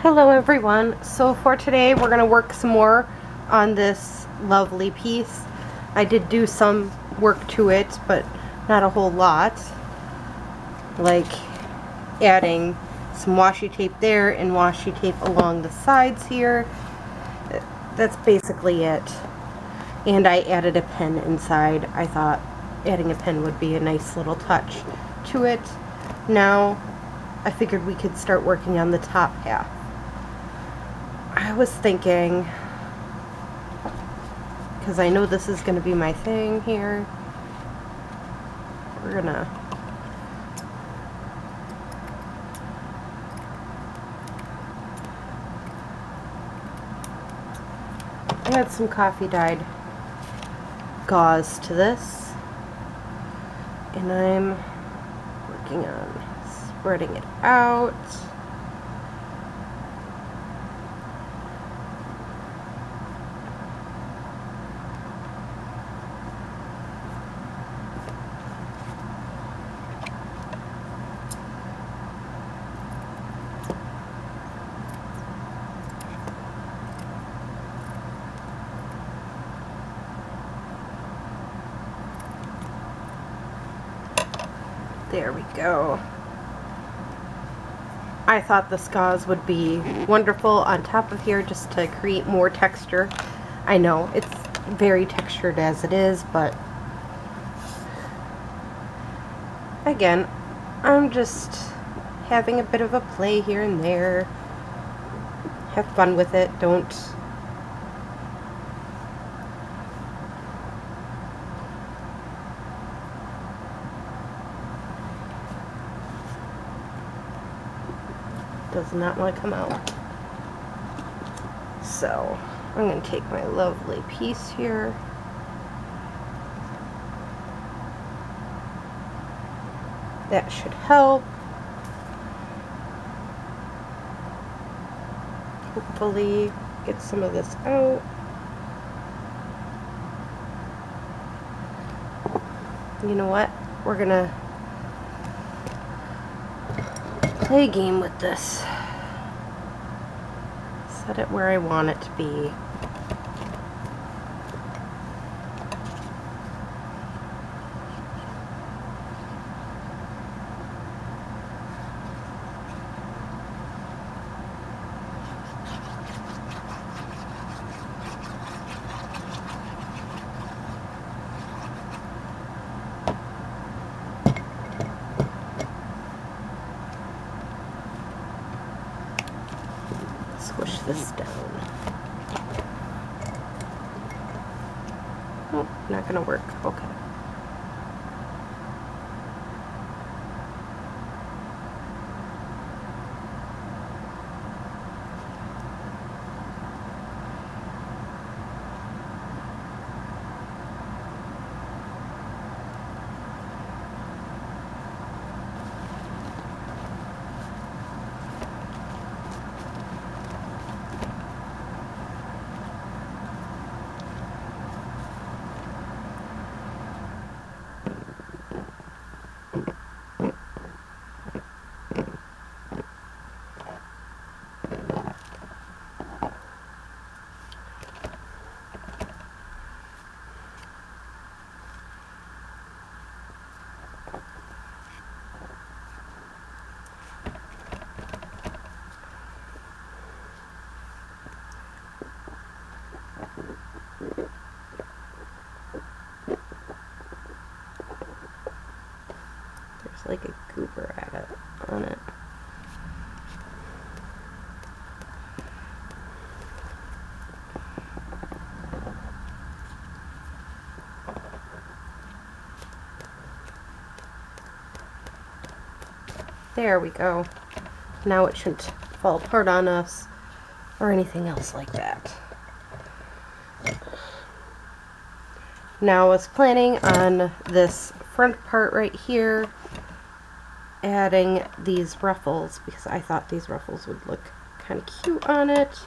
Hello everyone. So for today we're going to work some more on this lovely piece. I did do some work to it, but not a whole lot. Like adding some washi tape there and washi tape along the sides here. That's basically it. And I added a pen inside. I thought adding a pen would be a nice little touch to it. Now I figured we could start working on the top half. I was thinking, because I know this is going to be my thing here, we're going to add some coffee dyed gauze to this, and I'm working on spreading it out. There we go. I thought this gauze would be wonderful on top of here just to create more texture. I know it's very textured as it is, but again, I'm just having a bit of a play here and there. Have fun with it. Does not want to come out. So I'm going to take my lovely piece here. That should help. Hopefully get some of this out. You know what? We're going to play a game with this. Set it where I want it to be. Squish this down. Oh, not gonna work. Okay. There's like a goober at it on it. There we go. Now it shouldn't fall apart on us or anything else like that. Now I was planning on this front part right here adding these ruffles because I thought these ruffles would look kind of cute on it.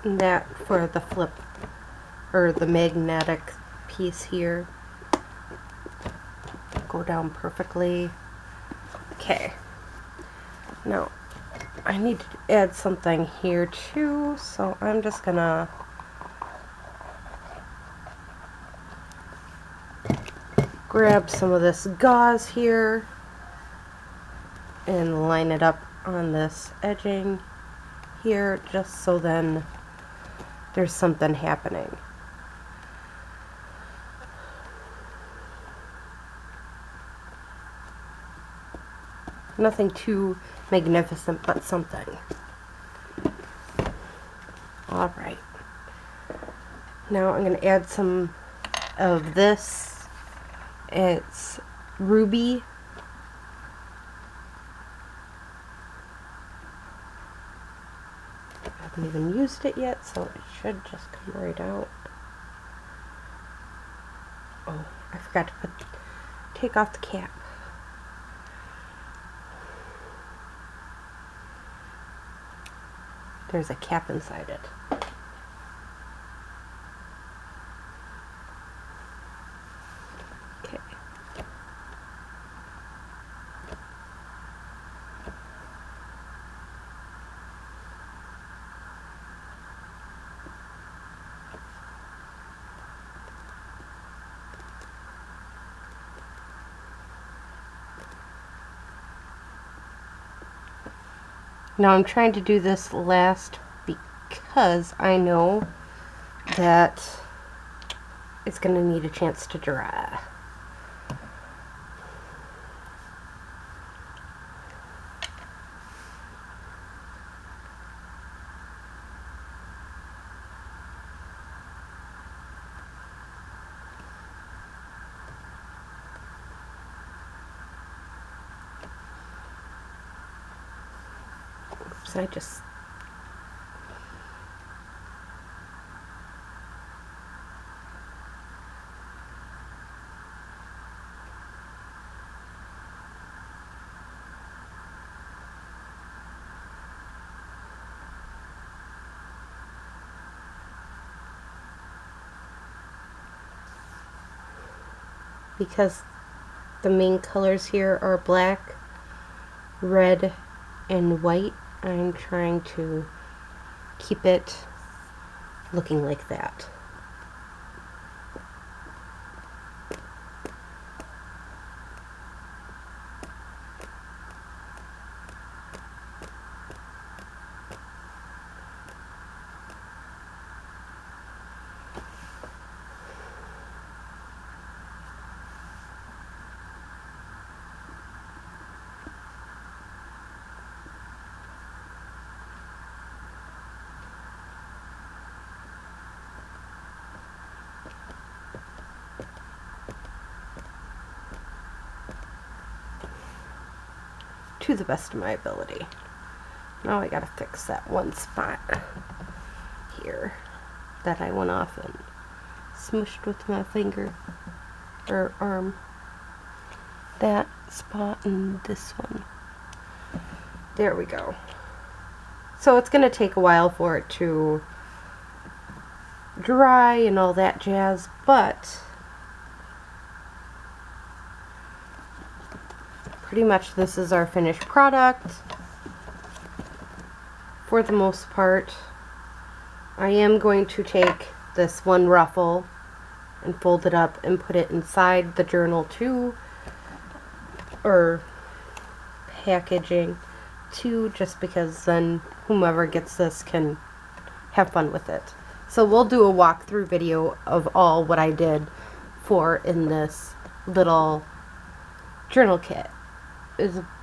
And that for the flip, or the magnetic piece here. Go down perfectly. Okay. Now, I need to add something here too, so I'm just gonna grab some of this gauze here and line it up on this edging here, just so then there's something happening. Nothing too magnificent, but something. Alright. Now I'm going to add some of this. It's ruby. I haven't even used it yet, so it should just come right out. Oh, I forgot to take off the cap. There's a cap inside it. Okay. Now I'm trying to do this last because I know that it's going to need a chance to dry. Oops, I just because the main colors here are black, red, and white, I'm trying to keep it looking like that. To the best of my ability. Now I gotta fix that one spot here that I went off and smushed with my finger or arm. That spot and this one. There we go. So it's gonna take a while for it to dry and all that jazz, but pretty much this is our finished product for the most part. I am going to take this one ruffle and fold it up and put it inside the journal too, or packaging too, just because then whomever gets this can have fun with it. So we'll do a walkthrough video of all what I did in this little journal kit.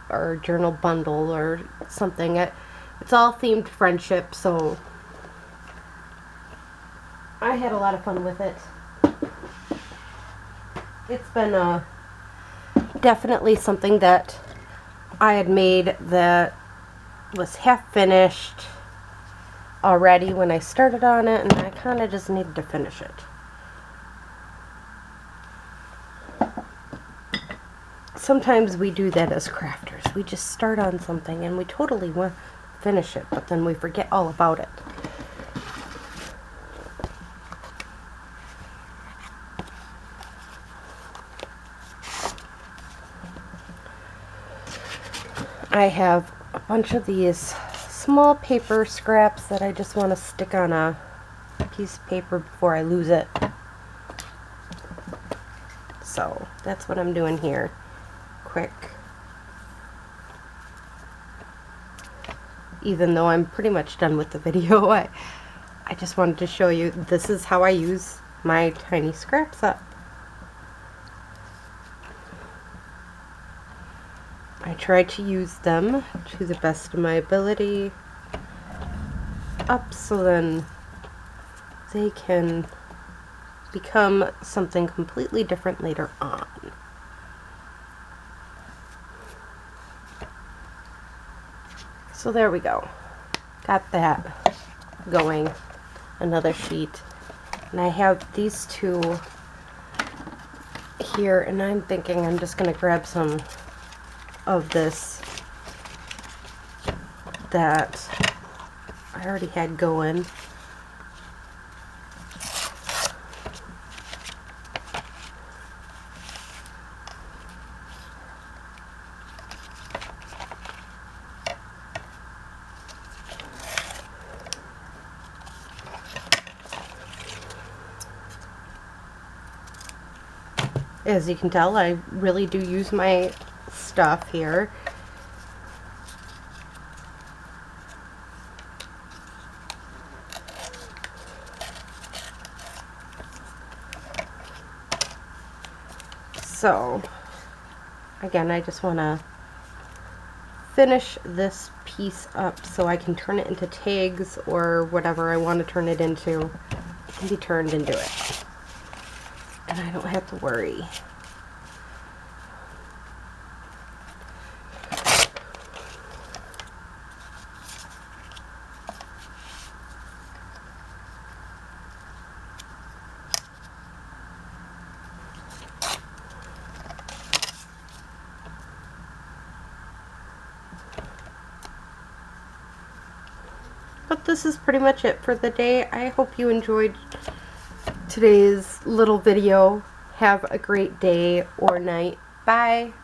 Or journal bundle or something. It's all themed friendship, so I had a lot of fun with it. It's been definitely something that I had made that was half finished already when I started on it, and I kind of just needed to finish it. Sometimes we do that as crafters. We just start on something and we totally want to finish it, but then we forget all about it. I have a bunch of these small paper scraps that I just want to stick on a piece of paper before I lose it. So that's what I'm doing here. Quick. Even though I'm pretty much done with the video, I just wanted to show you this is how I use my tiny scraps up. I try to use them to the best of my ability up so then they can become something completely different later on. So there we go. Got that going. Another sheet. And I have these two here, and I'm thinking I'm just going to grab some of this that I already had going. As you can tell, I really do use my stuff here. So, again, I just want to finish this piece up so I can turn it into tags or whatever I want to turn it into. It can be turned into it. And I don't have to worry. But this is pretty much it for the day. I hope you enjoyed today's little video. Have a great day or night. Bye.